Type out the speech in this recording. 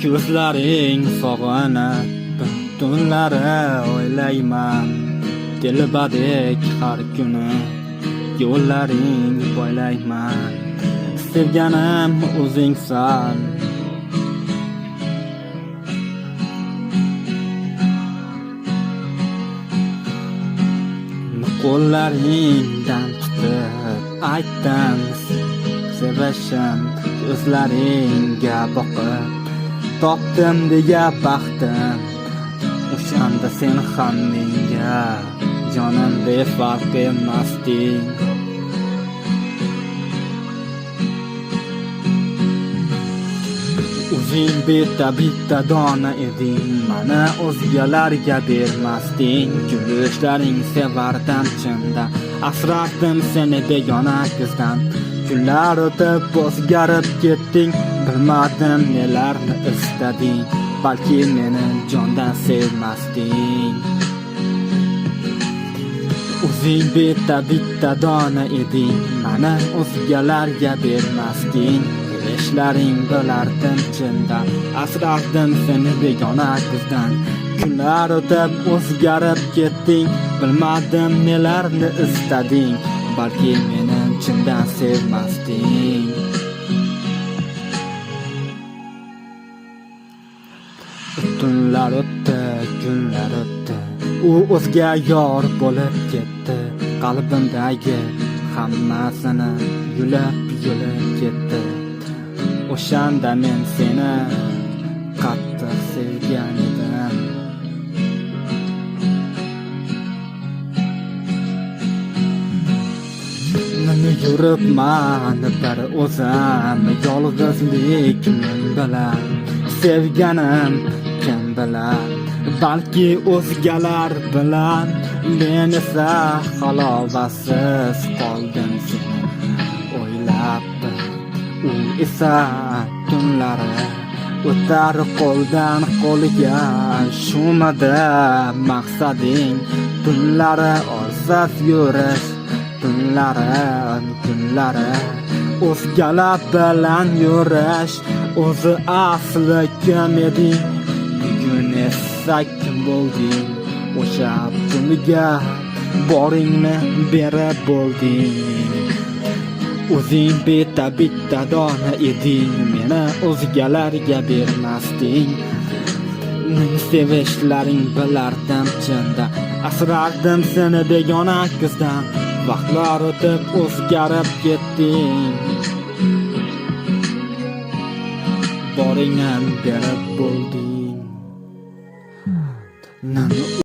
ko'zlaring sog'inib tunlari o'ylayman, telbadek har kuni yo'llaring poylayman. Sevganim o'zingsan, qo'llaringdan tutib aytdim sevishim, ko'zlaringga boqib topdim deya baxtim. O'shanda sen ham menga jonim befarq emasding. O'zing bitta dona eding, mana o'zgalarga bermasding. Kulishlaring sevardim chinda, asrardim seni begona ko'zdan. Kunlar o'tib o'zgarib ketding, bilmadim nelarni istading. Balki meni jondan sevmasding. O'zing bitta dona eding, mana o'zgalarga bermasding. Kulishlaring bilardim chinda, asrardim seni begona ko'zdan. Kunlar o'tib o'zgarib ketding, bilmadim nelarni istading. Balki meni chindan sevmasding. Tunlar o'tdi, kunlar o'tdi, u o'zga yor bo'lib ketdi. Qalbimdagi hammasini yulib ketdi. O'shanda men seni qattiq sevgan edim. Nima yuribman bir o'zim, yolg'izlik men bilan. Sevganim kim bilan, balki o'zgalar bilan. Men esa halovatsiz qoldim seni o'ylab. U esa tunlari o'tar qo'ldan qo'lga. Shumada maqsading tunlari orsaz yurish, kunlari o'zgalar bilan yurish. O'zi asli kim eding, bugun esa kim bo'lding. O'sha pulga boringni berib bo'lding. O'zing bitta dona eding, meni o'zgalarga bermasding. Sevishlaring bilardim chinda, asrardim seni begona ko'zdan. Vaqtlar o'tib o'zgarib ketding, boringni berib bo'lding.